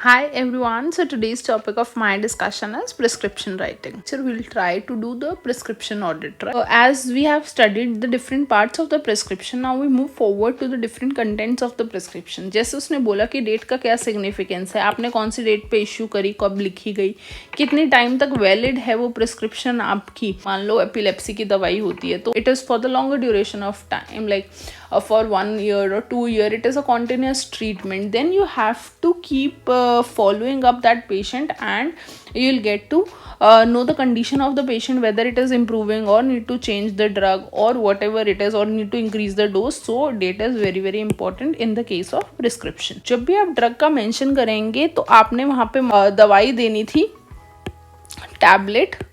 Hi everyone. So today's topic of my discussion is prescription writing. So we'll try to do the prescription audit. Right? As we have studied the different parts of the prescription, now we move forward to the different contents of the prescription. जैसे उसने बोला कि date का क्या significance है, आपने कौन सी date पे इश्यू करी, कब लिखी गई, कितनी टाइम तक वैलिड है वो प्रिस्क्रिप्शन आपकी. मान लो एपिलेप्सी की दवाई होती है तो it is for the longer duration of time, like for 1 year or 2 year, it is a continuous treatment. Then you have to keep following up that patient, and you'll get to know the condition of the patient, whether it is improving or need to change the drug or whatever it is, or need to increase the dose. So data is very very important in the case of prescription. जब भी आप drug का mention करेंगे तो आपने वहाँ पे दवाई देनी थी टैबलेट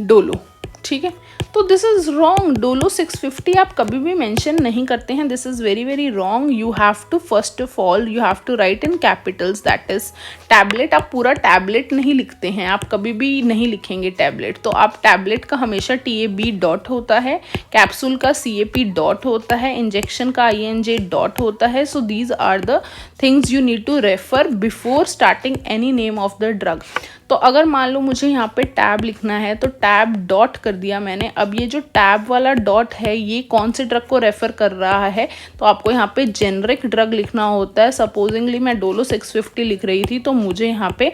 डोलो, ठीक है. तो दिस इज़ रॉन्ग. डोलो 650 आप कभी भी मेंशन नहीं करते हैं. This is very very wrong. You have to first of all you have to write in capitals, that is tablet. आप पूरा टैबलेट नहीं लिखते हैं, आप कभी भी नहीं लिखेंगे टैबलेट. तो आप टैबलेट का हमेशा TAB डॉट होता है, कैप्सूल का CAP डॉट होता है, इंजेक्शन का INJ डॉट होता है. So these are the things you need to refer before starting any name of the drug. तो अगर मान लो मुझे यहाँ पे टैब लिखना है तो टैब डॉट कर दिया मैंने. अब ये जो टैब वाला डॉट है ये कौन से ड्रग को रेफर कर रहा है, तो आपको यहाँ पे जेनरिक ड्रग लिखना होता है. सपोजिंगली मैं डोलो 650 लिख रही थी तो मुझे यहाँ पे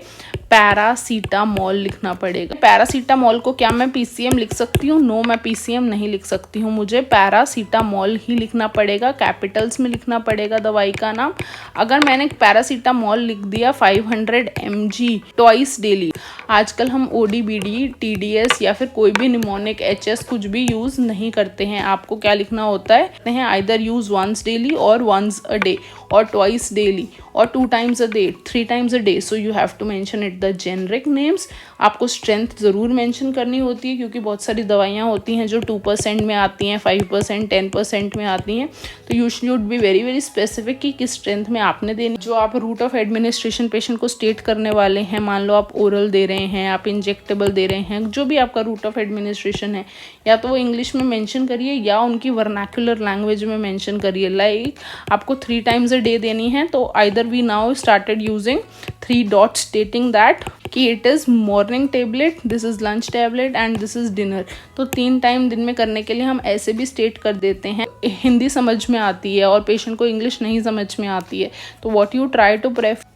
पैरासीटामोल लिखना पड़ेगा. पैरासीटामोल को क्या मैं PCM लिख सकती हूँ? नो, मैं PCM नहीं लिख सकती हूँ. मुझे पैरासीटामोल ही लिखना पड़ेगा, कैपिटल्स में लिखना पड़ेगा दवाई का नाम. अगर मैंने पैरासीटामोल लिख दिया 500 mg ट्वाइस डेली, आजकल हम ODBD TDS या फिर कोई भी निमोनिक HS कुछ भी यूज़ नहीं करते हैं. आपको क्या लिखना होता है, आइदर यूज़ वंस डेली और वंस अ डे और ट्वाइस डेली और 2 times a day, 3 times a day. So you have to mention it the generic names. आपको स्ट्रेंथ ज़रूर मेंशन करनी होती है क्योंकि बहुत सारी दवाइयाँ होती हैं जो 2% में आती हैं, 5%, 10% में आती हैं. तो you should be very very specific कि किस स्ट्रेंथ में आपने देनी. जो आप रूट ऑफ एडमिनिस्ट्रेशन पेशेंट को स्टेट करने वाले हैं, मान लो आप ओरल दे रहे हैं, आप इंजेक्टेबल दे रहे हैं, जो भी आपका रूट ऑफ एडमिनिस्ट्रेशन है, या तो वो इंग्लिश में मेंशन करिए या उनकी वर्नाकुलर लैंग्वेज में मेंशन करिए. लाइक आपको 3 times a day देनी है तो either we now started using 3 dots stating that कि it is morning tablet, this is lunch tablet and this is dinner. तो 3 टाइम दिन में करने के लिए हम ऐसे भी स्टेट कर देते हैं. हिंदी समझ में आती है और पेशेंट को इंग्लिश नहीं समझ में आती है, तो what you try to prefer,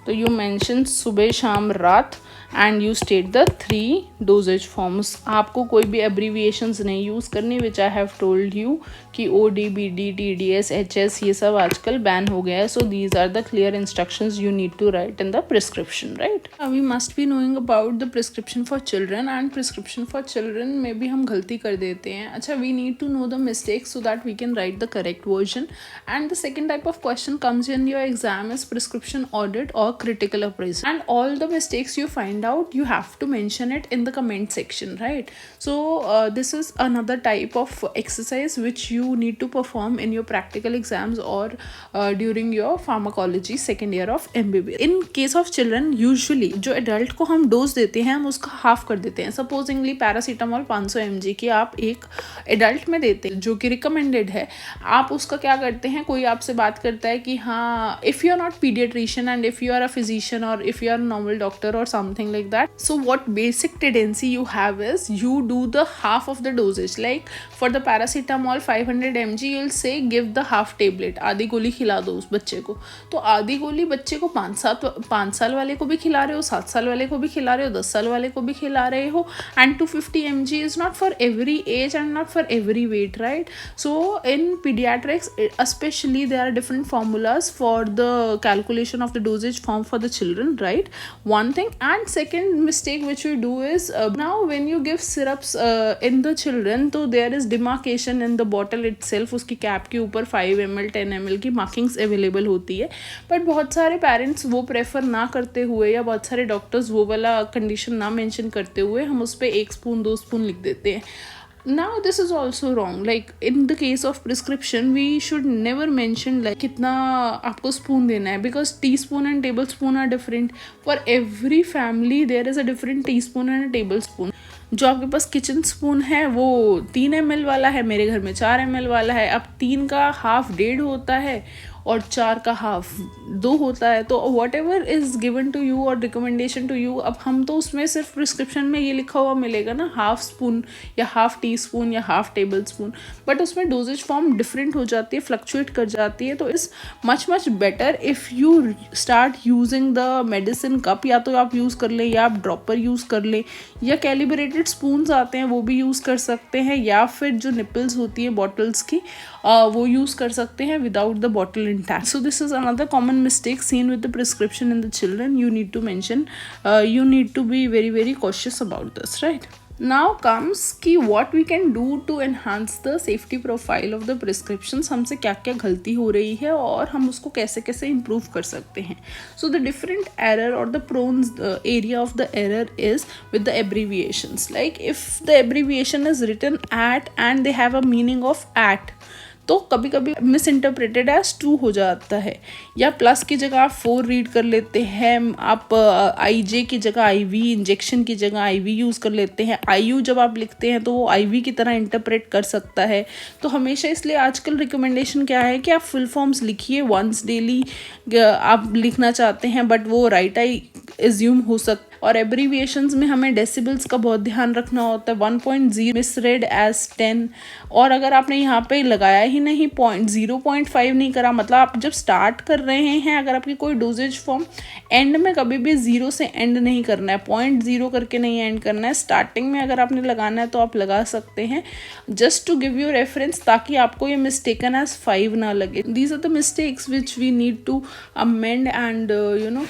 तो यू मेंशन सुबह शाम रात and you state the 3 doses forms. आपको कोई भी एब्रीविएशंस नहीं यूज़ करनी, which I have told you कि ODBD TDS HS ये सब आजकल बैन हो गया है. So these are the clear instructions you need to write in the prescription, right. We must be knowing about the prescription for children, and prescription for children में भी हम गलती कर देते हैं. अच्छा, we need to know the mistakes so that we can write the correct version. And the second type of question comes in your exam is prescription audit और critical appraisal, and all the mistakes you find out you have to mention it in the comment section, right? So this is another type of exercise which you need to perform in your practical exams or during your pharmacology second year of MBBS. in case of children, usually जो adult को हम dose देते हैं हम उसका half कर देते हैं. सपोजिंगली पैरासीटामोल 500 mg की आप एक एडल्ट में देते हैं जो कि रिकमेंडेड है. आप उसका क्या करते हैं, कोई आपसे बात करता है कि हाँ, if you are not paediatrician and if you are a physician or if you are a normal doctor or something like that, so what basic tendency you have is you do the half of the dosage. Like for the paracetamol 500 mg you'll say give the half tablet, आधी गोली खिला दो उस बच्चे को. तो आधी गोली बच्चे को 5 साल वाले को भी खिला रहे हो, 7 साल वाले को भी खिला रहे हो, 10 साल वाले को भी खिला रहे हो. and 250 mg is not for every age and not for every weight, right? So in pediatrics especially there are different formulas for the calculation of the dosage form for the children, right? One thing. And second mistake which we do is now when you give syrups in the children, तो there is demarcation in the bottle itself. उसकी cap के ऊपर 5 ml 10 ml की markings available होती है. But बहुत सारे parents वो प्रेफर ना करते हुए या बहुत सारे डॉक्टर्स वो वाला कंडीशन ना मेंशन करते हुए हम उस पर 1 स्पून 2 स्पून लिख देते हैं. Now this is also wrong. Like in the case of prescription we should never mention like कितना आपको स्पून देना है, because teaspoon and tablespoon are different. For every family there is a different teaspoon and a tablespoon. जो आपके पास kitchen spoon है वो 3 ml वाला है, मेरे घर में 4 ml वाला है. अब 3 का हाफ 1.5 होता है और 4 का हाफ 2 होता है, तो whatever is given to you और रिकमेंडेशन टू यू, अब हम तो उसमें सिर्फ प्रिस्क्रिप्शन में ये लिखा हुआ मिलेगा ना, हाफ स्पून या हाफ टी स्पून या हाफ टेबल स्पून, बट उसमें डोजेज फॉर्म डिफरेंट हो जाती है, फ्लक्चुएट कर जाती है। तो is much better if you start using the medicine cup, या तो आप यूज़ कर लें या आप ड्रॉपर यूज़ कर लें, या कैलिब्रेटेड स्पून्स आते हैं वो भी यूज़ कर सकते हैं, या फिर जो निपल्स होती है बॉटल्स की वो यूज़ कर सकते हैं without the bottle intact. So this is another common mistake seen with the prescription in the children. You need to mention, you need to be very cautious about this, right? Now comes कि what we can do to enhance the safety profile of the prescriptions. हमसे क्या क्या गलती हो रही है और हम उसको कैसे कैसे improve कर सकते हैं. So the different error or the prone area of the error is with the abbreviations. Like if the abbreviation is written at and they have a meaning of at, तो कभी कभी मिस इंटरप्रेटेड एज 2 हो जाता है, या plus की जगह आप 4 रीड कर लेते हैं, आप IJ की जगह IV, इंजेक्शन की जगह IV यूज़ कर लेते हैं, IU जब आप लिखते हैं तो वो IV की तरह इंटरप्रेट कर सकता है। तो हमेशा इसलिए आजकल रिकमेंडेशन क्या है कि आप फुल फॉर्म्स लिखिए, वंस डेली आप लिखना चाहते हैं, बट वो राइट आई एज्यूम हो सकता है। और एब्रीविएशंस में हमें डेसिबल्स का बहुत ध्यान रखना होता है। 1.0 मिसरेड एज 10, और अगर आपने यहाँ पे लगाया ही नहीं 0.5 नहीं करा, मतलब आप जब स्टार्ट कर रहे हैं, अगर आपकी कोई डोजेज फॉर्म, एंड में कभी भी 0 से एंड नहीं करना है, 0.0 करके नहीं एंड करना है। स्टार्टिंग में अगर आपने लगाना है तो आप लगा सकते हैं, just to give you reference, ताकि आपको ये मिस्टेकन एज 5 ना लगे। These are the mistakes which we need to amend and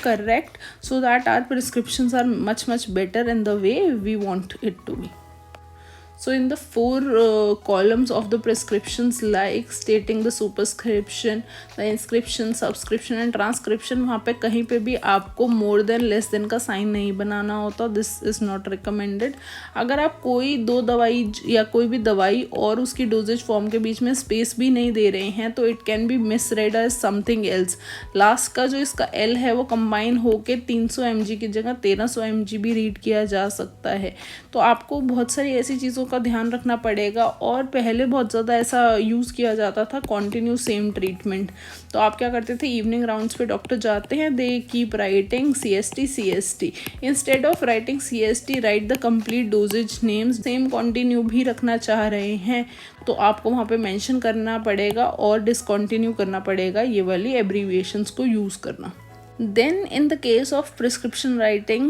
correct, so that our prescriptions are much better in the way we want it to be. So in the 4 columns of the prescriptions, like stating the superscription, the inscription, subscription and transcription, वहाँ पे कहीं पे भी आपको more than less than का sign नहीं बनाना होता. This is not recommended. अगर आप कोई 2 दवाई या कोई भी दवाई और उसकी डोजेज फॉर्म के बीच में स्पेस भी नहीं दे रहे हैं, तो it can B misread as something else. Last का जो इसका L है वो कंबाइन होके 300 mg की जगह 1300 mg भी रीड किया जा सकता है. तो आपको बहुत सारी ऐसी चीज़ों का ध्यान रखना पड़ेगा। और पहले बहुत ज़्यादा ऐसा यूज़ किया जाता था, कॉन्टिन्यू सेम ट्रीटमेंट। तो आप क्या करते थे, इवनिंग राउंड्स पे डॉक्टर जाते हैं, they keep writing CST instead of writing CST, write the complete doses names. Same continue भी रखना चाह रहे हैं तो आपको वहाँ पे मेंशन करना पड़ेगा और डिसकॉन्टिन्यू करना पड़ेगा ये वाली एब्रीविएशंस को यूज़ करना। Then in the case of prescription writing,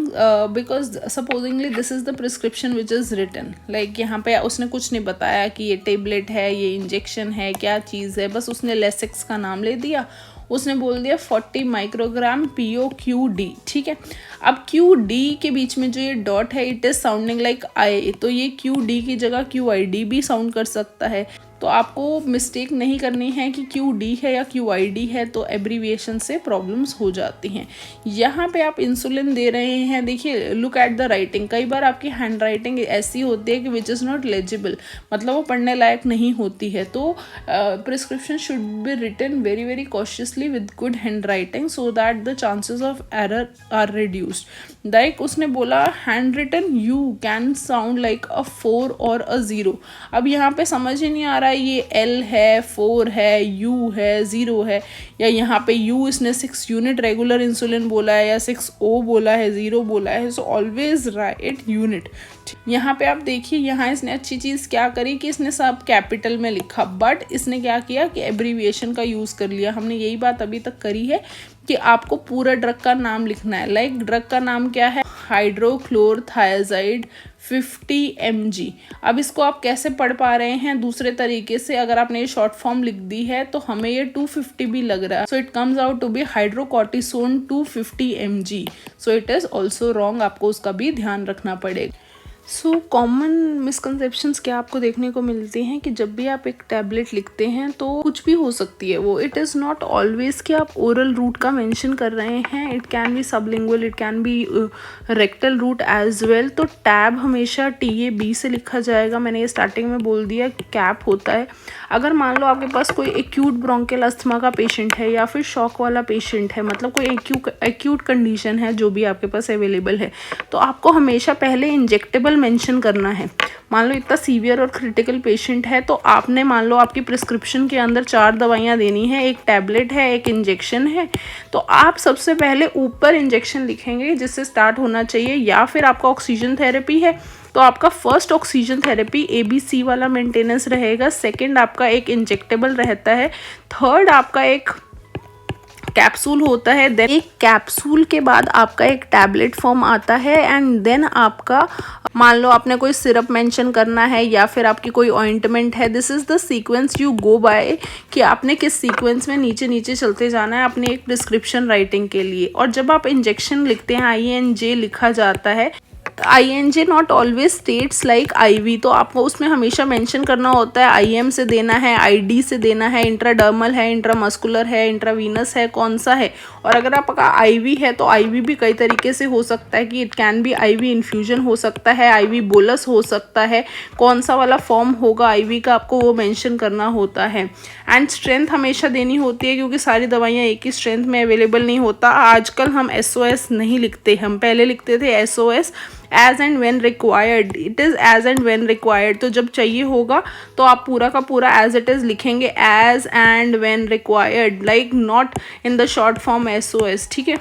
because supposingly this is the prescription which is written, like यहाँ पे उसने कुछ नहीं बताया कि ये टेबलेट है, ये इंजेक्शन है, क्या चीज़ है, बस उसने लेसिक्स का नाम ले दिया, उसने बोल दिया 40 माइक्रोग्राम POQD, ठीक है। अब QD के बीच में जो ये डॉट है, it is sounding like I, तो ये QD की जगह QID भी साउंड कर सकता है। तो आपको मिस्टेक नहीं करनी है कि QD है या QID है, तो एब्रीविएशन से प्रॉब्लम्स हो जाती हैं। यहाँ पे आप इंसुलिन दे रहे हैं, देखिए लुक एट द राइटिंग, कई बार आपकी हैंड राइटिंग ऐसी होती है कि विच इज़ नॉट लेजिबल, मतलब वो पढ़ने लायक नहीं होती है। तो prescription should be written very cautiously with good hand writing, so that the chances of error are reduced. Like उसने बोला hand written you can sound like a 4 और अ 0। अब यहाँ पे समझ ही नहीं आ रहा ये L है, 4 है, U है, 0 है, या यहाँ पे U इसने 6 यूनिट रेगुलर इंसुलिन बोला है या 6O बोला है, 0 बोला है, सो ऑलवेज राइट यूनिट। यहाँ पे आप देखिए, यहाँ इसने अच्छी चीज़ क्या करी कि इसने सब कैपिटल में लिखा, बट इसने क्या किया कि एब्रीविएशन का यूज़ कर लिया। हमने यही बात अभी तक करी है कि आपको पूरा ड्रग का नाम लिखना है। लाइक ड्रग का नाम क्या है, हाइड्रोक्लोरथायाजाइड 50 mg। अब इसको आप कैसे पढ़ पा रहे हैं दूसरे तरीके से, अगर आपने ये शॉर्ट फॉर्म लिख दी है तो हमें ये 250 भी लग रहा है, so it comes out to be hydrocortisone 250 mg, so it is also wrong, आपको उसका भी ध्यान रखना पड़ेगा। सो कॉमन मिसकंसेप्शंस क्या आपको देखने को मिलती हैं कि जब भी आप एक टैबलेट लिखते हैं तो कुछ भी हो सकती है वो, इट इज़ नॉट ऑलवेज कि आप ओरल रूट का मेंशन कर रहे हैं, it can be sublingual, it can be rectal route as well. तो टैब हमेशा TAB से लिखा जाएगा। मैंने ये स्टार्टिंग में बोल दिया कि कैप होता है। अगर मान लो आपके पास कोई एक्यूट ब्रोंकियल अस्थमा का पेशेंट है या फिर शॉक वाला पेशेंट है, मतलब कोई एक्यूट कंडीशन है जो भी आपके पास अवेलेबल है, तो आपको हमेशा पहले इंजेक्टेबल मेंशन करना है। मान लो इतना सीवियर और क्रिटिकल पेशेंट है तो आपने मान लो आपकी प्रिस्क्रिप्शन के अंदर 4 दवाइयाँ देनी है, एक टैबलेट है, एक इंजेक्शन है, तो आप सबसे पहले ऊपर इंजेक्शन लिखेंगे जिससे स्टार्ट होना चाहिए, या फिर आपका ऑक्सीजन थेरेपी है तो आपका फर्स्ट ऑक्सीजन थेरेपी ABC वाला मेंटेनेंस रहेगा, सेकंड आपका एक इंजेक्टेबल रहता है, थर्ड आपका एक कैप्सूल होता है, देन एक कैप्सूल के बाद आपका एक टैबलेट फॉर्म आता है, एंड देन आपका मान लो आपने कोई सिरप मेंशन करना है या फिर आपकी कोई ऑइंटमेंट है। This is the sequence you go by कि आपने किस सीक्वेंस में नीचे नीचे चलते जाना है अपने एक प्रिस्क्रिप्शन राइटिंग के लिए। और जब आप इंजेक्शन लिखते हैं INJ लिखा जाता है, INJ not always states like IV, तो आपको उसमें हमेशा मेंशन करना होता है IM से देना है, ID से देना है, इंट्राडर्मल है, इंट्रामस्कुलर है, इंट्रावीनस है, कौन सा है। और अगर आपका IV है तो IV भी कई तरीके से हो सकता है कि it can B IV infusion हो सकता है, IV बोलस हो सकता है, कौन सा वाला फॉर्म होगा IV का आपको वो मेंशन करना होता है। एंड स्ट्रेंथ हमेशा देनी होती है क्योंकि सारी दवाइयाँ एक ही स्ट्रेंथ में अवेलेबल नहीं होता। आजकल हम SOS नहीं लिखते, हम पहले लिखते थे SOS as and when required, it is as and when required. तो जब चाहिए होगा तो आप पूरा का पूरा एज इट इज़ लिखेंगे, as and when required, like not in the short form SOS, ठीक है।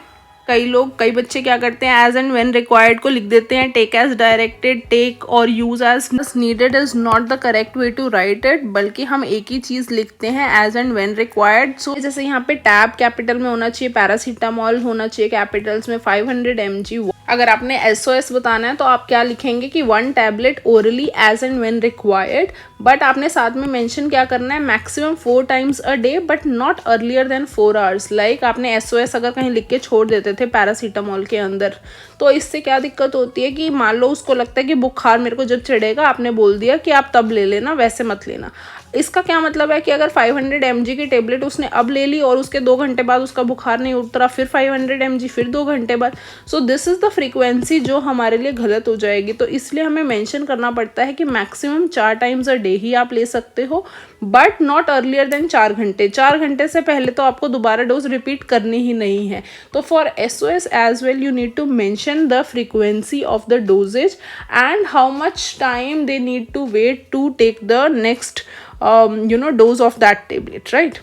कई बच्चे क्या करते हैं, एज एंड व्हेन रिक्वायर्ड को लिख देते हैं, टेक एज डायरेक्टेड, टेक और use as needed is not the correct way to write it, बल्कि हम एक ही चीज़ लिखते हैं, as and when required. So जैसे यहाँ पे टैब कैपिटल में होना चाहिए, पैरासीटामॉल होना चाहिए कैपिटल्स में, 500 mg। अगर आपने SOS बताना है तो आप क्या लिखेंगे कि 1 tablet orally as and when required, but आपने साथ में मेंशन क्या करना है, maximum 4 times a day but not earlier than 4 hours। Like आपने SOS अगर कहीं लिख के छोड़ देते थे पैरासीटामॉल के अंदर, तो इससे क्या दिक्कत होती है कि मान लो उसको लगता है कि बुखार मेरे को जब चढ़ेगा, आपने बोल दिया कि आप तब ले लेना, वैसे मत लेना। इसका क्या मतलब है कि अगर 500 mg की टेबलेट उसने अब ले ली और उसके 2 घंटे बाद उसका बुखार नहीं उतरा, फिर 500 mg, फिर 2 घंटे बाद, सो दिस इज़ द फ्रीक्वेंसी जो हमारे लिए गलत हो जाएगी। तो इसलिए हमें मेंशन करना पड़ता है कि मैक्सिमम 4 times a day ही आप ले सकते हो, बट नॉट अर्लियर देन 4 घंटे। 4 घंटे से पहले तो आपको दोबारा डोज रिपीट करनी ही नहीं है। तो for SOS as well you need to mention the frequency of the doses and how much time they need to wait to take the next dose of that tablet, right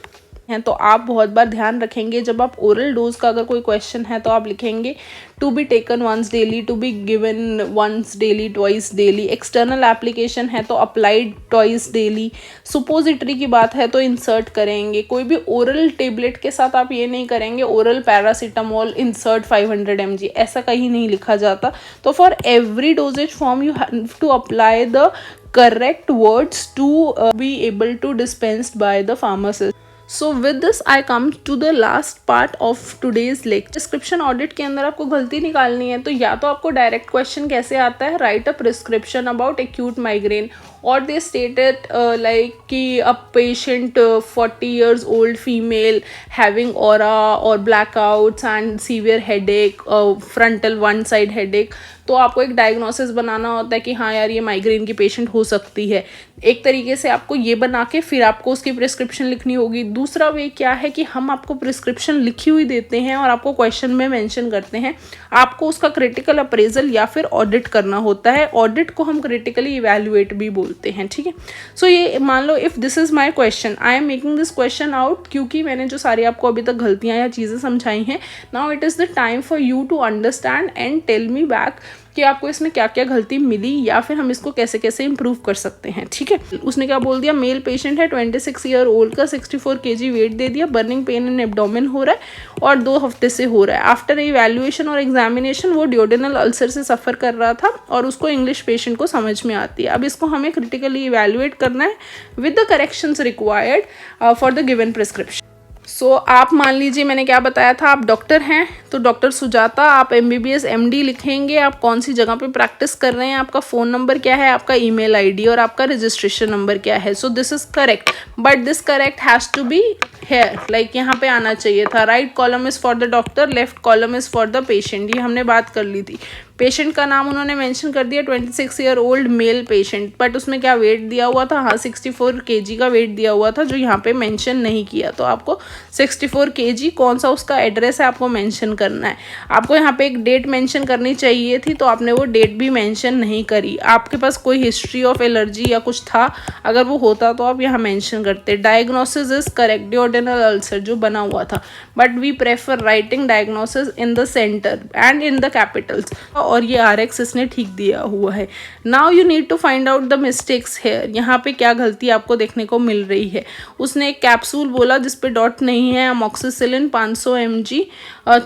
है। तो आप बहुत बार ध्यान रखेंगे जब आप ओरल डोज का अगर कोई क्वेश्चन है तो आप लिखेंगे to be taken once daily, to be given once daily, twice daily. External application है तो अप्लाइड ट्वाइस डेली। सुपोजिटरी की बात है तो इंसर्ट करेंगे। कोई भी ओरल टेबलेट के साथ आप ये नहीं करेंगे ओरल पैरासीटामॉल इंसर्ट 500 mg, ऐसा कहीं नहीं लिखा जाता। तो for every doses form you have to apply the correct words to be able to dispensed by the pharmacist. So with this I come to the last part of today's lecture. Prescription audit के अंदर आपको गलती निकालनी है तो या तो आपको डायरेक्ट क्वेश्चन कैसे आता है, right a prescription about acute migraine, और दे स्टेटेड लाइक कि a patient 40 years old female having aura or blackouts and severe headache, frontal one side headache। तो आपको एक डायग्नोसिस बनाना होता है कि हाँ यार ये माइग्रेन की पेशेंट हो सकती है। एक तरीके से आपको ये बना के फिर आपको उसकी प्रिस्क्रिप्शन लिखनी होगी। दूसरा वे क्या है कि हम आपको प्रिस्क्रिप्शन लिखी हुई देते हैं और आपको क्वेश्चन में मेंशन करते हैं, आपको उसका क्रिटिकल अप्रेजल या फिर ऑडिट करना होता है। ऑडिट को हम क्रिटिकली इवेल्युएट भी बोलते हैं, ठीक है। सो ये मान लो if this is my question, I am making this question out, क्योंकि मैंने जो सारी आपको अभी तक गलतियाँ या चीज़ें समझाई हैं, now it is the time for you to understand and tell me back कि आपको इसमें क्या क्या गलती मिली या फिर हम इसको कैसे कैसे इम्प्रूव कर सकते हैं, ठीक है। उसने क्या बोल दिया, मेल पेशेंट है 26 year old का, 64 kg वेट दे दिया, बर्निंग पेन इन एब्डोमेन हो रहा है और 2 हफ्ते से हो रहा है। आफ्टर इवैल्यूएशन और एग्जामिनेशन वो ड्यूडेनल अल्सर से सफ़र कर रहा था और उसको इंग्लिश पेशेंट को समझ में आती है। अब इसको हमें क्रिटिकली इवैल्यूएट करना है with the corrections required for the given prescription. So आप मान लीजिए मैंने क्या बताया था, आप डॉक्टर हैं तो डॉक्टर सुजाता, आप MBBS MD लिखेंगे, आप कौन सी जगह पे प्रैक्टिस कर रहे हैं, आपका फ़ोन नंबर क्या है, आपका ईमेल ID और आपका रजिस्ट्रेशन नंबर क्या है। So this is correct, but this correct has to be here, like यहाँ पे आना चाहिए था। Right column is for the doctor, left column is for the patient, ये हमने बात कर ली थी। पेशेंट का नाम उन्होंने मेंशन कर दिया 26 year old male patient, but उसमें क्या वेट दिया हुआ था, हाँ 64 kg का वेट दिया हुआ था जो यहाँ पे मेंशन नहीं किया। तो आपको 64 kg कौन सा उसका एड्रेस है आपको मेंशन करना है। आपको यहाँ पे एक डेट मेंशन करनी चाहिए थी तो आपने वो डेट भी मेंशन नहीं करी। आपके पास कोई हिस्ट्री ऑफ एलर्जी या कुछ था, अगर वो होता तो आप यहाँ मेंशन करते। Diagnosis is correct, duodenal ulcer जो बना हुआ था, but we prefer writing diagnosis in the centre and in the capitals, और ये RX इसने ठीक दिया हुआ है। Now you need to find out the mistakes here. यहाँ पे क्या गलती आपको देखने को मिल रही है। उसने एक कैप्सूल बोला जिसपे डॉट नहीं है, amoxicillin 500 mg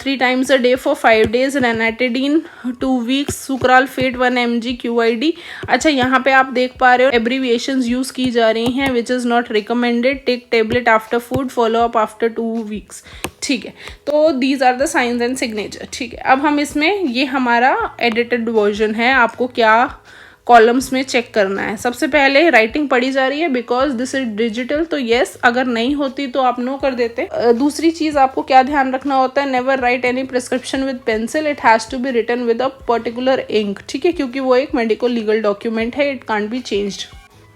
3 times a day for 5 days, रेनाटिडीन 2 weeks, sucralfate 1 mg QID। अच्छा यहाँ पे आप देख पा रहे हो एब्रीविएशंस यूज की जा रही हैं, which is not recommended, take tablet after food, follow up after 2 weeks। ठीक है, तो these are the signs and signature. ठीक है, अब हम इसमें ये हमारा एडिटेड वर्जन है, आपको क्या कॉलम्स में चेक करना है। सबसे पहले राइटिंग पढ़ी जा रही है बिकॉज दिस इज डिजिटल, तो येस, अगर नहीं होती तो आप नो कर देते। दूसरी चीज आपको क्या ध्यान रखना होता है, never write any prescription with pencil, it has to be written with a particular ink. ठीक है, क्योंकि वो एक मेडिकल लीगल डॉक्यूमेंट है, इट कांट बी चेंज्ड।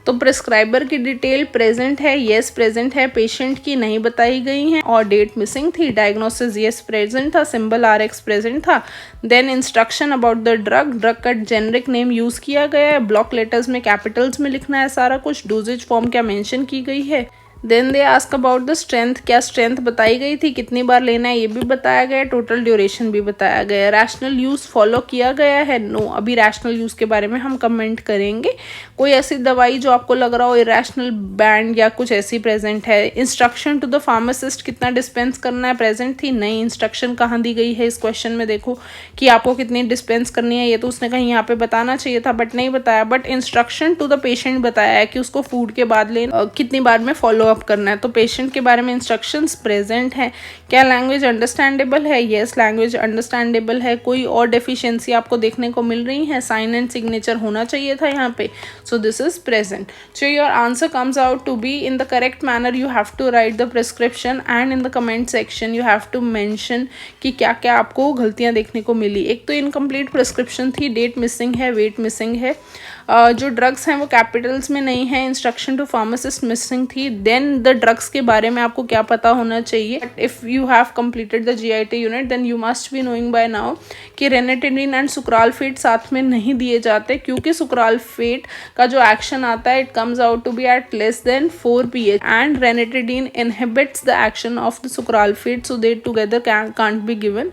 तो प्रिस्क्राइबर की डिटेल प्रेजेंट है, येस प्रेजेंट है, पेशेंट की नहीं बताई गई हैं और डेट मिसिंग थी। डायग्नोसिस येस प्रेजेंट था, सिंबल RX प्रेजेंट था। Then instruction about the drug, drug का जेनरिक नेम यूज किया गया है, ब्लॉक लेटर्स में कैपिटल्स में लिखना है सारा कुछ, डोजेज फॉर्म क्या मेंशन की गई है। Then they ask about the strength, क्या स्ट्रेंथ बताई गई थी, कितनी बार लेना है ये भी बताया गया है, टोटल ड्यूरेशन भी बताया गया है। रैशनल यूज़ फॉलो किया गया है, नो, अभी रैशनल यूज़ के बारे में हम कमेंट करेंगे। कोई ऐसी दवाई जो आपको लग रहा हो इरेशनल बैंड या कुछ ऐसी प्रेजेंट है। इंस्ट्रक्शन टू द फार्मासिस्ट, कितना डिस्पेंस करना है, प्रेजेंट थी। नई इंस्ट्रक्शन कहाँ दी गई है इस क्वेश्चन में, देखो कि आपको कितनी डिस्पेंस करनी है, ये तो उसने कहीं यहाँ पे बताना चाहिए था बट नहीं बताया। But instruction to the patient बताया है कि उसको फूड के बाद लेना, कितनी बार में फॉलो अप करना है। तो पेशेंट के बारे में इंस्ट्रक्शंस प्रेजेंट है। क्या लैंग्वेज अंडरस्टैंडेबल है, यस लैंग्वेज अंडरस्टैंडेबल है। कोई और डेफिशिएंसी आपको देखने को मिल रही है, साइन एंड सिग्नेचर होना चाहिए था यहाँ पे, so this is present. So your answer comes out to be in the correct manner, you have to write the prescription and in the comment section you have to mention कि क्या क्या आपको गलतियाँ देखने को मिली। एक तो इनकम्प्लीट प्रिस्क्रिप्शन थी, डेट मिसिंग है, वेट मिसिंग है, जो ड्रग्स हैं वो कैपिटल्स में नहीं है, इंस्ट्रक्शन टू फार्मासिस्ट मिसिंग थी। देन द ड्रग्स के बारे में आपको क्या पता होना चाहिए, but if you have completed the GIT unit then you must be knowing by now कि रेनाटिडिन एंड सुक्रालफेट साथ में नहीं दिए जाते, क्योंकि सुक्रालफेट का जो एक्शन आता है it comes out to be at less than 4 pH and ranitidine inhibits the action of the sucralfate, so they together can't be given.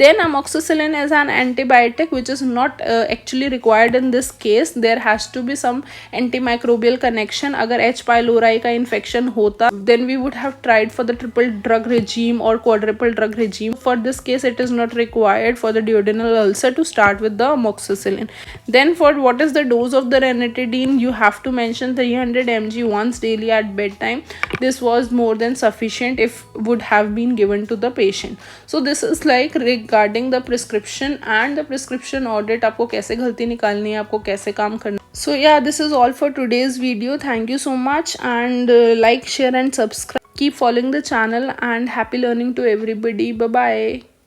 Then amoxicillin is an antibiotic which is not actually required in this case. There has to be some antimicrobial connection. अगर H. pylori का infection होता then we would have tried for the triple drug regime or quadruple drug regime. For this case it is not required for the duodenal ulcer to start with the amoxicillin. Then for what is the dose of the ranitidine, you have to mention 300 mg once daily at bedtime. This was more than sufficient if would have been given to the patient. So this is like regarding the prescription and the prescription audit, आपको कैसे गलती निकालनी है, आपको कैसे काम करना। So yeah, this is all for today's video. Thank you so much and like, share and subscribe. Keep following the channel and happy learning to everybody. Bye bye.